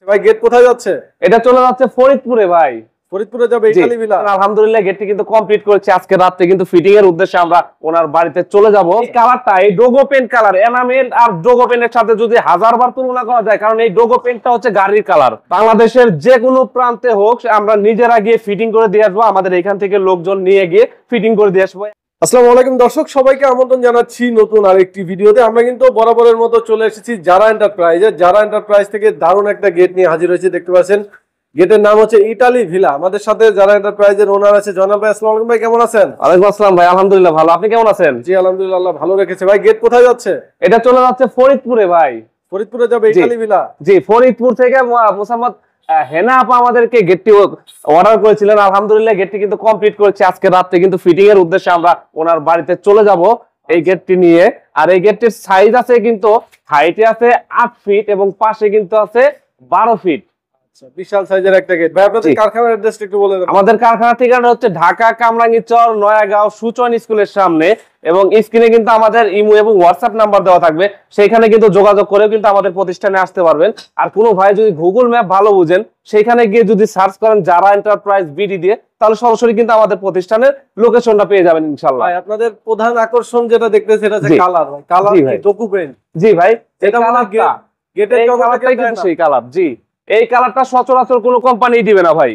ভাই গেট কোথায় যাচ্ছে? এটা চলে যাচ্ছে ফরিদপুরে ভাই। ফরিদপুরে যাবে ইতালি ভিলা। আলহামদুলিল্লাহ গেটটি কিন্তু কমপ্লিট করেছি। আজকে রাতে কিন্তু ফিটিং এর উদ্দেশ্যে আমরা ওনার বাড়িতে চলে যাব। এই কালারটা, এই ডোগো পেন্ট কালার, এনামেল আর ডোগো পেন্টের সাথে যদি হাজারবার তুলনা করা যায়, কারণ এই ডোগো পেন্টটা হচ্ছে গাড়ির কালার। বাংলাদেশের যে কোনো প্রান্তে হোক আমরা নিজেরা গিয়ে ফিটিং করে দিয়ে আসবো। আমাদের এখান থেকে লোকজন নিয়ে গিয়ে ফিটিং করে দিয়ে আসবো। আসসালামু আলাইকুম দর্শক, সবাইকে আমন্ত্রণ জানাচ্ছি নতুন আরেকটি ভিডিওতে। আমরা কিন্তু বরাবরের মতো চলে এসেছি যারা এন্টারপ্রাইজে। যারা এন্টারপ্রাইজ থেকে দারুণ একটা গেট নিয়ে হাজির হয়েছে। দেখতে পাচ্ছেন গেটের নাম হচ্ছে ইতালি ভিলা। আমাদের সাথে যারা এন্টারপ্রাইজের ওনার আছে জনাব ভাই। আসসালামু আলাইকুম ভাই, কেমন আছেন? ওয়ালাইকুম আসসালাম ভাই, আলহামদুলিল্লাহ ভালো। আপনি কেমন আছেন? জি আলহামদুলিল্লাহ, আল্লাহ ভালো রেখেছে। ভাই গেট কোথায় যাচ্ছে? এটা চলে যাচ্ছে ফরিদপুরে ভাই। ফরিদপুরে যাবে ইতালি ভিলা। জি, ফরিদপুর থেকে মোসাম্মদ হেনা আপা আমাদেরকে গেটটি অর্ডার করেছিলেন। আলহামদুলিল্লাহ গেটটি কিন্তু কমপ্লিট করেছি। আজকে রাতে কিন্তু ফিটিং এর উদ্দেশ্যে আমরা ওনার বাড়িতে চলে যাব এই গেটটি নিয়ে। আর এই গেটটির সাইজ আছে কিন্তু হাইটে আছে 8 ফিট এবং পাশে কিন্তু আছে 12 ফিট। বিশাল সাইজের একটা গেট। ভাই আপনাদের কারখানার অ্যাড্রেসটা একটু বলে দেন। আমাদের কারখানার ঠিকানা হচ্ছে ঢাকা কামরাঙ্গীরচর নয়াগাঁও সুচয়ন স্কুলের সামনে, এবং স্ক্রিনে কিন্তু আমাদের ইমো এবং হোয়াটসঅ্যাপ নাম্বার দেওয়া থাকবে। সেইখানে কিন্তু যোগাযোগ করে কিন্তু আমাদের প্রতিষ্ঠানে আসতে পারবেন। আর কোনো ভাই যদি গুগল ম্যাপ ভালো বুঝেন, সেখানে গিয়ে যদি সার্চ করেন যারা এন্টারপ্রাইজ বিডি দিয়ে, তাহলে সরাসরি কিন্তু আমাদের প্রতিষ্ঠানের লোকেশনটা পেয়ে যাবেন ইনশাআল্লাহ। ভাই আপনাদের প্রধান আকর্ষণ যেটা দেখতেছেন সেটা হচ্ছে কালার। ভাই কালার কি ডকুমেন্ট? জি ভাই, এটা মানে গেটের কালারটাই কিন্তু সেই কালার। জি, এই কালারটা সচরাচর কোনো কোম্পানি দিবে না ভাই।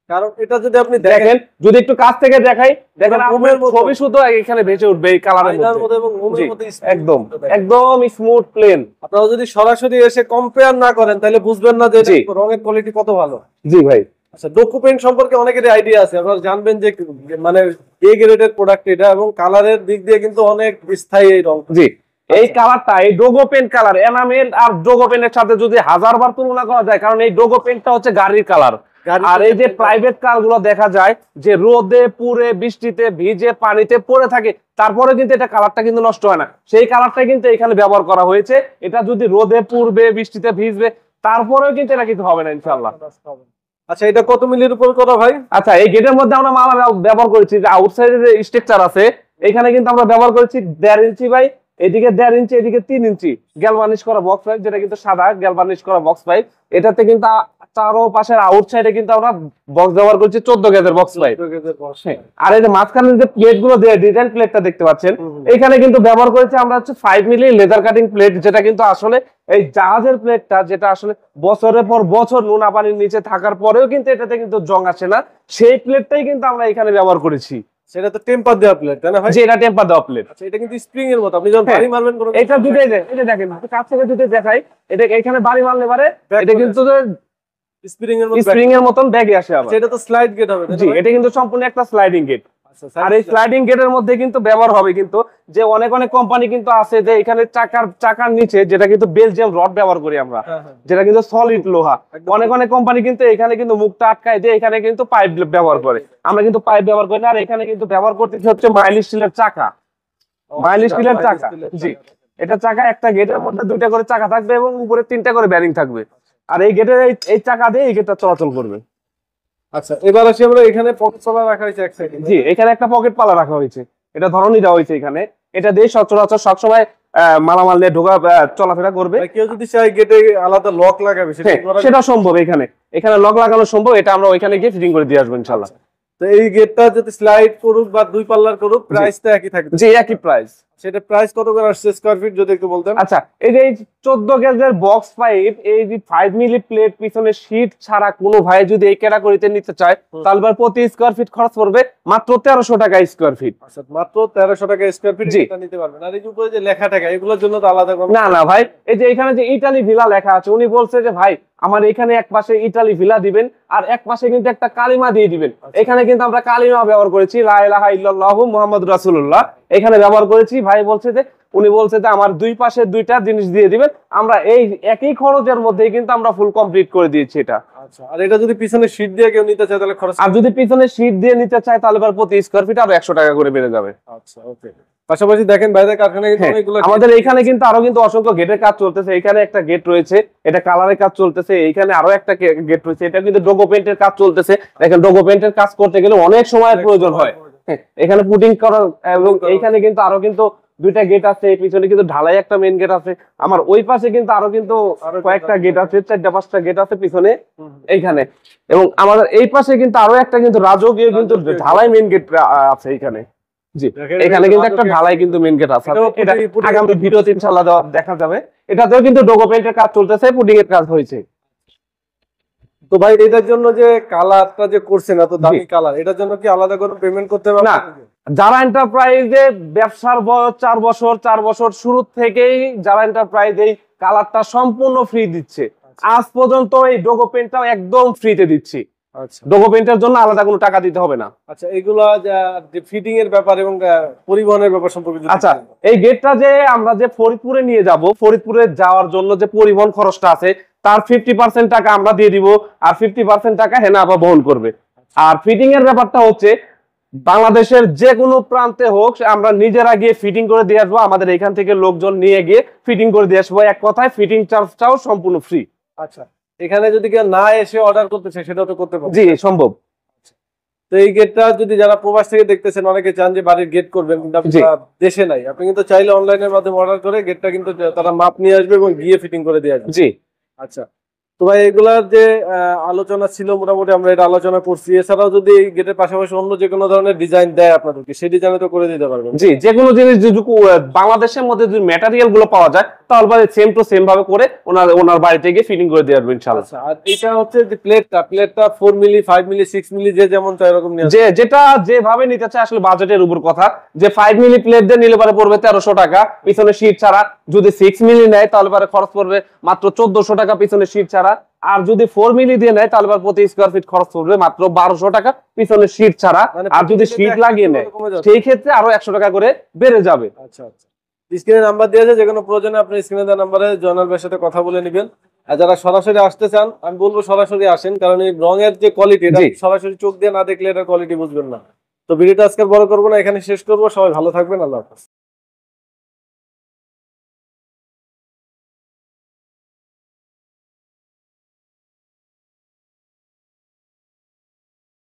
কারণ এটা যদি আপনি দেখেন, যদি একটু কাছ থেকে দেখাই, দেখেন আপনার ছবি শুধু এখানে ভেসে উঠবে এই কালারের মধ্যে। এবং মোমের মধ্যে একদম একদম স্মুথ প্লেন। আপনারা যদি সরাসরি এসে কম্পেয়ার না করেন তাহলে বুঝবেন না যে রঙের কোয়ালিটি কত ভালো। জি ভাই। আচ্ছা, ডকুমেন্ট সম্পর্কে অনেকেরই আইডিয়া আছে। আপনারা জানবেন যে মানে এ গ্রেডের প্রোডাক্ট এটা, এবং কালারের দিক দিয়ে কিন্তু অনেক স্থায়ী এই রং। জি, এই কালারটা, এই ডোগো পেন্ট কালার, এনামেল আর ডোগো পেন্টের সাথে যদি হাজারবার তুলনা করা যায়, কারণ এই ডোগো পেন্টটা হচ্ছে গাড়ির কালার। আর এই যে প্রাইভেট কার গুলো দেখা যায় যে রোদে পুড়ে বৃষ্টিতে ভিজে পানিতে পড়ে থাকে, তারপরে কিন্তু এটা কালারটা কিন্তু নষ্ট হয় না। সেই কালারটা কিন্তু এখানে ব্যবহার করা হয়েছে। এটা যদি রোদে পুড়বে বৃষ্টিতে ভিজবে, তারপরেও কিন্তু এটা কিছু হবে না ইনশাআল্লাহ। আচ্ছা, এটা কত মিলির উপর করা ভাই? আচ্ছা, এই গেটের মধ্যে আমরা মালা ব্যবহার করেছি যে আউটসাইডের যে স্ট্রাকচার আছে, এখানে কিন্তু আমরা ব্যবহার করেছি 1.5 ইঞ্চি বাই, এদিকে 1.5 ইঞ্চি, এদিকে 3 ইঞ্চি গ্যালভানিশ করা বক্স পাইপ, যেটা কিন্তু সাদা গ্যালভানিশ করা বক্স পাইপ। এটাতে কিন্তু চারো পাশের আউটসাইডে কিন্তু আমরা বক্স ব্যবহার করছি 14 গেজের বক্স পাইপ। আর এই যে মাঝখানে যে প্লেট গুলো দিয়ে ডিজাইন প্লেটটা দেখতে পাচ্ছেন, এখানে কিন্তু ব্যবহার করেছি আমরা হচ্ছে 5 মিলি লেদার কাটিং প্লেট, যেটা কিন্তু আসলে এই জাহাজের প্লেটটা, যেটা আসলে বছরের পর বছর নোনা পানির নিচে থাকার পরেও কিন্তু এটাতে কিন্তু জং আসে না, সেই প্লেটটাই কিন্তু আমরা এখানে ব্যবহার করেছি। সেটা তো টেম্পার দেওয়া প্লেট, তাই না ভাই? জি, এটা টেম্পার দেওয়া প্লেট। আচ্ছা, এটা কিন্তু স্প্রিং এর মতো, আপনি যখন বাড়ি মারবেন কোন এটা দুটেই দেন, এটা দেখেন কাছ থেকে দুটেই দেখাই, এটা এখানে বাড়ি মারলে পারে এটা কিন্তু স্প্রিং এর মতন ব্যাগে আসে আবার। এটা তো স্লাইড গেট হবে। জি, এটা কিন্তু সম্পূর্ণ একটা স্লাইডিং গেট। আর এই স্লাইডিং গেটের মধ্যে কিন্তু ব্যবহার হবে কিন্তু যে অনেক কোম্পানি কিন্তু আছে যে এখানে চাকার নিচে, যেটা কিন্তু বেলজিয়াম রড ব্যবহার করি আমরা, যেটা কিন্তু সলিড লোহা। অনেক কোম্পানি কিন্তু এখানে কিন্তু মুখটা আটকায় দিয়ে এখানে কিন্তু পাইপ ব্যবহার করে। আমরা কিন্তু পাইপ ব্যবহার করি না। আর এখানে কিন্তু ব্যবহার করতেছি হচ্ছে মাইল স্টিলের চাকা। মাইল স্টিলের চাকা। জি, এটা চাকা একটা গেটের মধ্যে 2টা করে চাকা থাকবে এবং উপরে 3টা করে ব্যারিং থাকবে। আর এই গেটের এই চাকা দিয়ে এই গেটটা চলাচল করবে। আচ্ছা, এবার আসি আমরা এখানে পকেট পালা রাখা হয়েছে এক সাইডে। জি, এখানে একটা পকেট পালা রাখা হয়েছে, এটা ধরনই দেওয়া হয়েছে এখানে। এটা দিয়ে সচরাচর সবসময় মালামাল নিয়ে ঢোকা চলাফেরা করবে। কেউ যদি চায় গেটে আলাদা লক লাগাবে সেটা সম্ভব। এখানে লক লাগানো সম্ভব। এটা আমরা ওইখানে গিয়ে ফিটিং করে দিয়ে আসবো ইনশাআল্লাহ। তো এই গেটটা যদি স্লাইড করুক বা 2 পাল্লার করুক, প্রাইসটা একই থাকবে? জি, একই প্রাইস। সেটা প্রাইস কত করে আসছে স্কয়ার ফিট যদি একটু বলতেন? আচ্ছা, এই যে 14 গেজের বক্স পাইপ, এই যে 5 মিলি প্লেট পিছনে শীট ছাড়া কোনো ভাই যদি এই ক্যাটাগরিতে নিতে চায়, তাহলে প্রতি স্কয়ার ফিট খরচ পড়বে মাত্র 1300 টাকা স্কয়ার ফিট। আচ্ছা, মাত্র 1300 টাকা স্কয়ার ফিট এটা নিতে পারবেন। আর এই যে উপরে যে লেখা টাকা, এগুলোর জন্য তো আলাদা কোনো? না ভাই, এই যে এখানে যে ইতালি ভিলা লেখা আছে, উনি বলছে যে ভাই আমার এখানে এক পাশে ইতালি ভিলা দিবেন আর এক পাশে কিন্তু একটা কালিমা দিয়ে দিবেন। এখানে কিন্তু আমরা কালিমা ব্যবহার করেছি, লা ইলাহা ইল্লাল্লাহু মুহাম্মাদুর রাসূলুল্লাহ, এখানে ব্যবহার করেছি। ভাই বলছে যে, উনি বলছে যে আমার 2 পাশে 2টা জিনিস দিয়ে দিবেন। আমরা এই একই খরচের মধ্যেই কিন্তু আমরা ফুল কমপ্লিট করে দিয়েছি এটা। আচ্ছা, আর এটা যদি পিছনে শীট দিয়ে কেউ নিতে চায় তাহলে খরচ? আর যদি পিছনে শীট দিয়ে নিতে চায় তাহলে প্রতি স্কয়ার ফিট আরো 100 টাকা করে বেড়ে যাবে। আচ্ছা, ওকে। পাশাপাশি দেখেন বাইরের কারখানায় কিন্তু অনেকগুলো, আমাদের এখানে কিন্তু আরো কিন্তু অসংখ্য গেটের কাজ চলতেছে। এখানে একটা গেট রয়েছে, এটা কালারের কাজ চলতেছে। এইখানে আরো একটা গেট রয়েছে, এটা কিন্তু ডোগো পেইন্টের কাজ চলতেছে। দেখেন ডোগো পেইন্টের কাজ করতে গেলে অনেক সময়ের প্রয়োজন হয়। এখানে পুটিং করা, এবং এইখানে কিন্তু আরো কিন্তু দুইটা গেট আছে, পিছনে কিন্তু ঢালাই একটা মেইন গেট আছে। আমার ওই পাশে কিন্তু আরো কয়েকটা গেট আছে, 4-5টা গেট আছে পিছনে এইখানে। এবং আমাদের এই পাশে কিন্তু আরো একটা কিন্তু রাজকীয় কিন্তু ঢালাই মেইন গেট আছে এইখানে। জি, এখানে কিন্তু একটা ঢালাই কিন্তু মেইন গেট আছে। এটা আগামী ভিডিওতে ইনশাআল্লাহ দেখা যাবে। এটাতেও কিন্তু ডোগো পেইন্টের কাজ চলতেছে, পুডিং এর কাজ হয়েছে। তো ভাই এটার জন্য যে কালারটা যে করছেন এত দামি কালার, এটার জন্য কি আলাদা করে পেমেন্ট করতে হবে না? যারা এন্টারপ্রাইজে ব্যবসার বয়স 4 বছর শুরু থেকেই যারা এন্টারপ্রাইজ এই কালারটা সম্পূর্ণ ফ্রি দিচ্ছে। আজ পর্যন্ত এই ডোগো পেইন্টটাও একদম ফ্রিতে দিচ্ছি। আচ্ছা, ডোগো পেইন্টের জন্য আলাদা কোনো টাকা দিতে হবে না। আচ্ছা, এগুলা যে ফিটিং এর ব্যাপার এবং পরিবহনের ব্যাপার সম্পর্কে আচ্ছা, এই গেটটা যে আমরা যে ফরিদপুরে নিয়ে যাব, ফরিদপুরে যাওয়ার জন্য যে পরিবহন খরচটা আছে তার 50% টাকা আমরা দিয়ে দিব, আর 50% টাকা হেনা আপা বহন করবে। আর ফিটিং এর ব্যাপারটা হচ্ছে বাংলাদেশের যে কোনো প্রান্তে হোক আমরা নিজেরা গিয়ে ফিটিং করে দিয়ে আসবো। আমাদের এখান থেকে লোকজন নিয়ে গিয়ে ফিটিং করে দিয়ে আসবো। এক কথায় ফিটিং চার্জটাও সম্পূর্ণ ফ্রি। আচ্ছা, এখানে যদি কেউ না এসে অর্ডার করতে চায় সেটাও তো করতে পারবে? জি, সম্ভব। তো এই গেটটা যদি যারা প্রবাস থেকে দেখতেছেন, অনেকে চান যে বাড়ির গেট করবেন কিন্তু দেশে নাই, আপনি কিন্তু চাইলে অনলাইনের মাধ্যমে অর্ডার করে গেটটা কিন্তু তারা মাপ নিয়ে আসবে এবং গিয়ে ফিটিং করে দিয়ে আসবে। জি। আচ্ছা, তো ভাই এগুলার যে আলোচনা ছিল মোটামুটি আমরা এটা আলোচনা করছি। এছাড়াও যদি গেটের পাশাপাশি অন্য যে কোনো ধরনের ডিজাইন দেয় আপনাদেরকে, সেই ডিজাইনে তো করে দিতে পারবেন? জি, যে কোনো জিনিস যেটুকু বাংলাদেশের মধ্যে যদি ম্যাটেরিয়াল গুলো পাওয়া যায় তাহলে সেম টু সেম ভাবে করে ওনার বাড়িতে গিয়ে ফিটিং করে দিয়ে আসবেন ইনশাআল্লাহ। আচ্ছা, আর এটা হচ্ছে যে প্লেটটা 4 মিলি, 5 মিলি, 6 মিলি যে যেমন চাই এরকম নিয়ে যে যেটা যেভাবে নিতে চায় আসলে বাজেটের উপর কথা। যে 5 মিলি প্লেট দিয়ে নিলে পরে পড়বে 1300 টাকা পিছনে শীট ছাড়া। যদি 6 মিলি নেয় তাহলে পরে খরচ পড়বে মাত্র 1400 টাকা পিছনে শীট ছাড়া। আর যদি 4 মিলি দিয়ে নেয় তাহলে প্রতি স্কয়ার ফিট খরচ পড়বে মাত্র 1200 টাকা পিছনে শীট ছাড়া। আর যদি শীট লাগিয়ে নেয় সেই ক্ষেত্রে আরো 100 টাকা করে বেড়ে যাবে। আচ্ছা, আচ্ছা, স্ক্রিনে নাম্বার দেওয়া আছে, যে কোনো প্রয়োজনে আপনি স্ক্রিনে দেওয়া নাম্বারে জয়নাল ভাইয়ের সাথে কথা বলে নেবেন। আর যারা সরাসরি আসতে চান আমি বলবো সরাসরি আসেন, কারণ এই রঙের যে কোয়ালিটি এটা সরাসরি চোখ দিয়ে না দেখলে এটার কোয়ালিটি বুঝবেন না। তো ভিডিওটা আজকে বড় করবো না, এখানে শেষ করবো। সবাই ভালো থাকবেন, আল্লাহ হাফেজ।